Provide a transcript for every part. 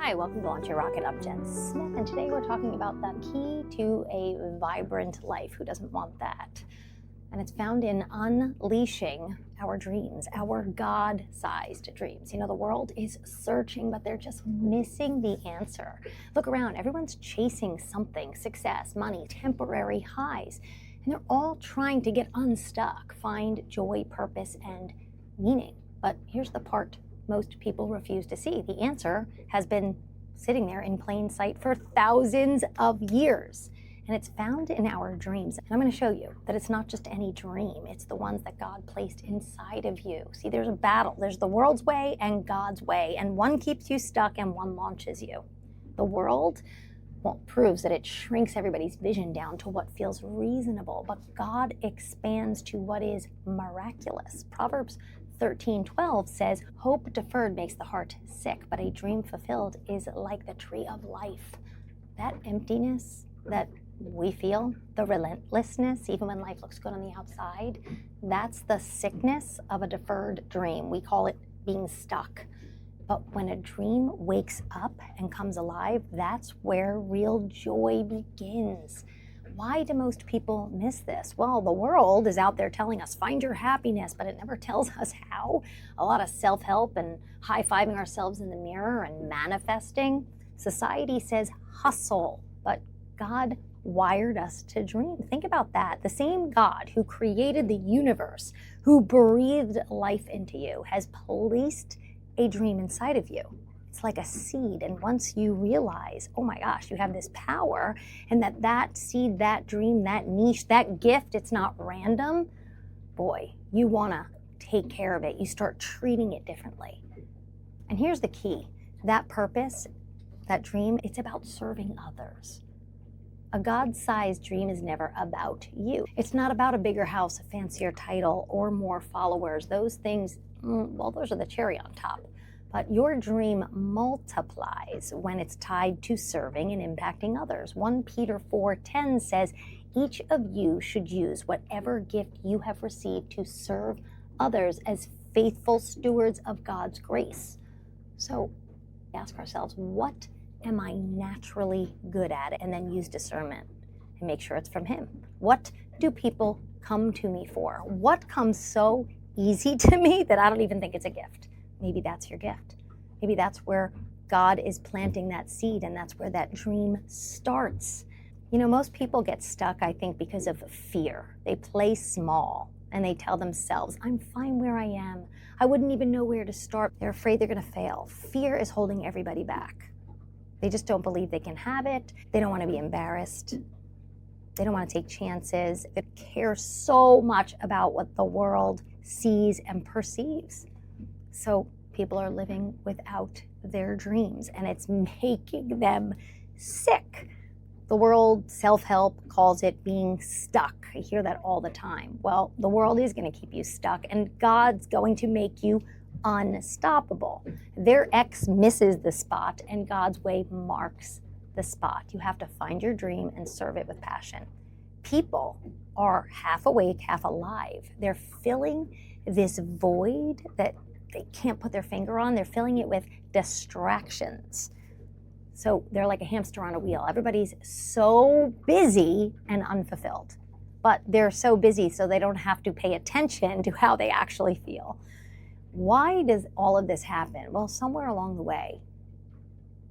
Hi, welcome to Launch Your Rocket. I'm Jen Smith, and today we're talking about the key to a vibrant life. Who doesn't want that? And it's found in unleashing our dreams, our God-sized dreams. You know, the world is searching, but they're just missing the answer. Look around, everyone's chasing something, success, money, temporary highs, and they're all trying to get unstuck, find joy, purpose, and meaning. But here's the part most people refuse to see. The answer has been sitting there in plain sight for thousands of years. And it's found in our dreams. And I'm going to show you that it's not just any dream. It's the ones that God placed inside of you. See, there's a battle. There's the world's way and God's way. And one keeps you stuck and one launches you. The world, well, proves that it shrinks everybody's vision down to what feels reasonable. But God expands to what is miraculous. Proverbs 13:12 says, "Hope deferred makes the heart sick, but a dream fulfilled is like the tree of life." That emptiness that we feel, the relentlessness, even when life looks good on the outside, that's the sickness of a deferred dream. We call it being stuck. But when a dream wakes up and comes alive, that's where real joy begins. Why do most people miss this? Well, the world is out there telling us, find your happiness, but it never tells us how. A lot of self-help and high-fiving ourselves in the mirror and manifesting. Society says hustle, but God wired us to dream. Think about that. The same God who created the universe, who breathed life into you, has placed a dream inside of you. It's like a seed, and once you realize, oh my gosh, you have this power, and that seed, that dream, that niche, that gift, it's not random, boy, you want to take care of it. You start treating it differently. And here's the key. That purpose, that dream, it's about serving others. A God-sized dream is never about you. It's not about a bigger house, a fancier title, or more followers. Those things, well, those are the cherry on top. But your dream multiplies when it's tied to serving and impacting others. 1 Peter 4:10 says, each of you should use whatever gift you have received to serve others as faithful stewards of God's grace. So ask ourselves, what am I naturally good at? And then use discernment and make sure it's from Him. What do people come to me for? What comes so easy to me that I don't even think it's a gift? Maybe that's your gift. Maybe that's where God is planting that seed, and that's where that dream starts. You know, most people get stuck, I think, because of fear. They play small and they tell themselves, I'm fine where I am. I wouldn't even know where to start. They're afraid they're going to fail. Fear is holding everybody back. They just don't believe they can have it. They don't want to be embarrassed. They don't want to take chances. They care so much about what the world sees and perceives. So people are living without their dreams, and it's making them sick. The world, self-help, calls it being stuck. I hear that all the time. Well, the world is going to keep you stuck, and God's going to make you unstoppable. Their X misses the spot, and God's way marks the spot. You have to find your dream and serve it with passion. People are half awake, half alive. They're filling this void that they can't put their finger on. They're filling it with distractions. So they're like a hamster on a wheel. Everybody's so busy and unfulfilled. But they're so busy so they don't have to pay attention to how they actually feel. Why does all of this happen? Well, somewhere along the way,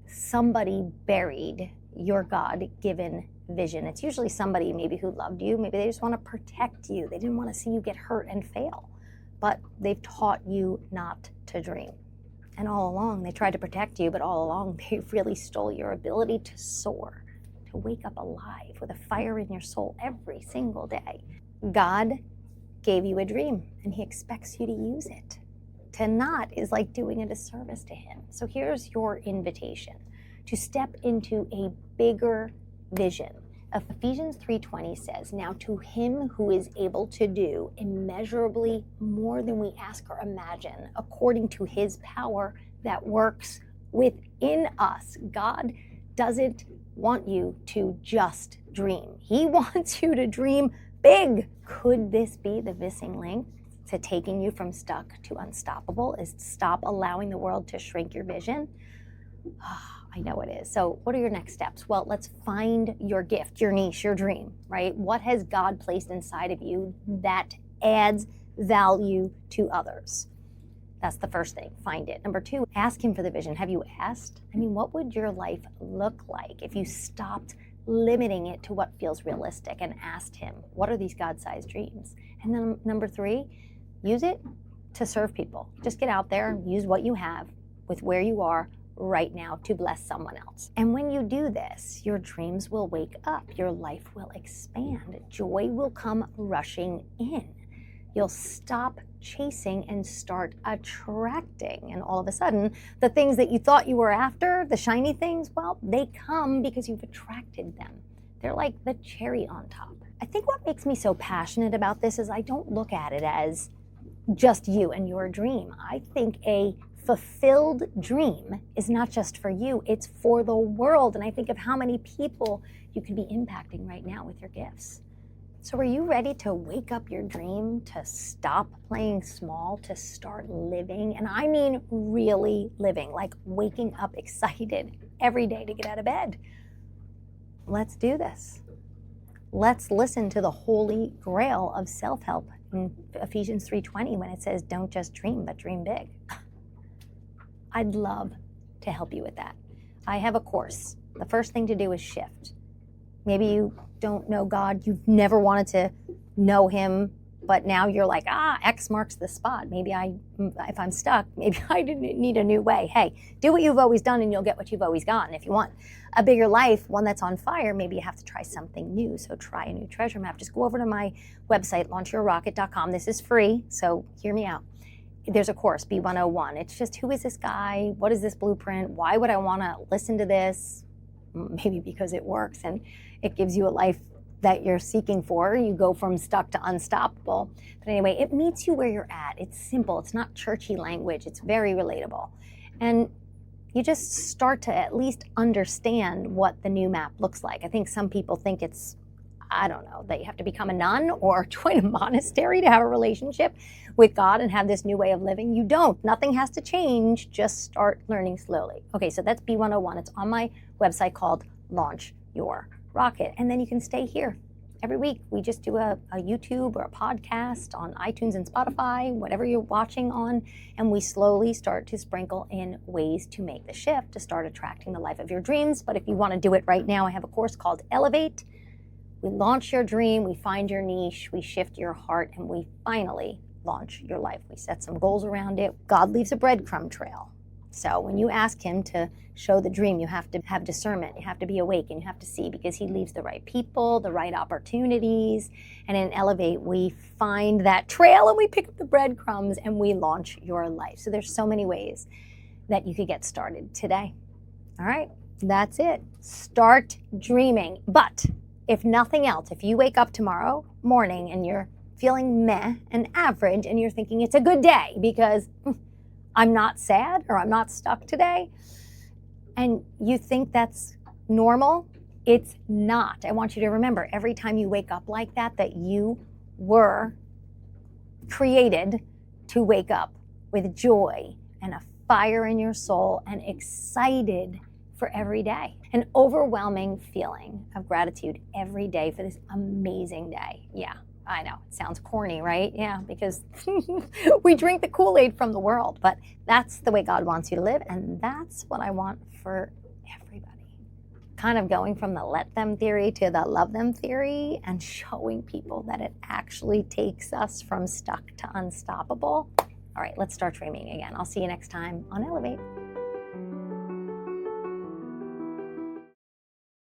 somebody buried your God-given vision. It's usually somebody maybe who loved you. Maybe they just want to protect you. They didn't want to see you get hurt and fail. But they've taught you not to dream. And all along, they tried to protect you, but all along, they really stole your ability to soar, to wake up alive with a fire in your soul every single day. God gave you a dream, and He expects you to use it. To not is like doing a disservice to Him. So here's your invitation to step into a bigger vision. Ephesians 3:20 says, now to Him who is able to do immeasurably more than we ask or imagine, according to His power that works within us. God doesn't want you to just dream. He wants you to dream big. Could this be the missing link to taking you from stuck to unstoppable? Is stop allowing the world to shrink your vision? I know it is. So what are your next steps? Well, let's find your gift, your niche, your dream, right? What has God placed inside of you that adds value to others? That's the first thing. Find it. Number 2, ask him for the vision. Have you asked? I mean, what would your life look like if you stopped limiting it to what feels realistic and asked him, what are these God-sized dreams? And then number 3, use it to serve people. Just get out there and use what you have with where you are right now to bless someone else. And when you do this, your dreams will wake up, your life will expand, joy will come rushing in. You'll stop chasing and start attracting. And all of a sudden, the things that you thought you were after, the shiny things, well, they come because you've attracted them. They're like the cherry on top. I think what makes me so passionate about this is I don't look at it as just you and your dream. I think a fulfilled dream is not just for you, it's for the world. And I think of how many people you could be impacting right now with your gifts. So are you ready to wake up your dream, to stop playing small, to start living? And I mean really living, like waking up excited every day to get out of bed. Let's do this. Let's listen to the holy grail of self-help in Ephesians 3:20 when it says, don't just dream, but dream big. I'd love to help you with that. I have a course. The first thing to do is shift. Maybe you don't know God, you've never wanted to know him, but now you're like, X marks the spot. Maybe if I'm stuck, maybe I need a new way. Hey, do what you've always done and you'll get what you've always gotten. If you want a bigger life, one that's on fire, maybe you have to try something new. So try a new treasure map. Just go over to my website, launchyourrocket.com. This is free, so hear me out. There's a course, B101. It's just, who is this guy? What is this blueprint? Why would I want to listen to this? Maybe because it works and it gives you a life that you're seeking for. You go from stuck to unstoppable. But anyway, it meets you where you're at. It's simple. It's not churchy language. It's very relatable. And you just start to at least understand what the new map looks like. I think some people think it's, I don't know, that you have to become a nun or join a monastery to have a relationship with God and have this new way of living. You don't. Nothing has to change. Just start learning slowly. Okay, so that's B101. It's on my website called Launch Your Rocket. And then you can stay here. Every week, we just do a YouTube or a podcast on iTunes and Spotify, whatever you're watching on, and we slowly start to sprinkle in ways to make the shift, to start attracting the life of your dreams. But if you want to do it right now, I have a course called Elevate. We launch your dream, we find your niche, we shift your heart, and we finally launch your life. We set some goals around it. God leaves a breadcrumb trail. So when you ask him to show the dream, you have to have discernment. You have to be awake and you have to see, because he leaves the right people, the right opportunities. And in Elevate, we find that trail and we pick up the breadcrumbs and we launch your life. So there's so many ways that you could get started today. All right, that's it. Start dreaming. But if nothing else, if you wake up tomorrow morning and you're feeling meh and average and you're thinking it's a good day because I'm not sad or I'm not stuck today, and you think that's normal, it's not. I want you to remember every time you wake up like that, that you were created to wake up with joy and a fire in your soul and excited for every day. An overwhelming feeling of gratitude every day for this amazing day. Yeah, I know, it sounds corny, right? Yeah, because we drink the Kool-Aid from the world, but that's the way God wants you to live, and that's what I want for everybody. Kind of going from the let them theory to the love them theory and showing people that it actually takes us from stuck to unstoppable. All right, let's start dreaming again. I'll see you next time on Elevate.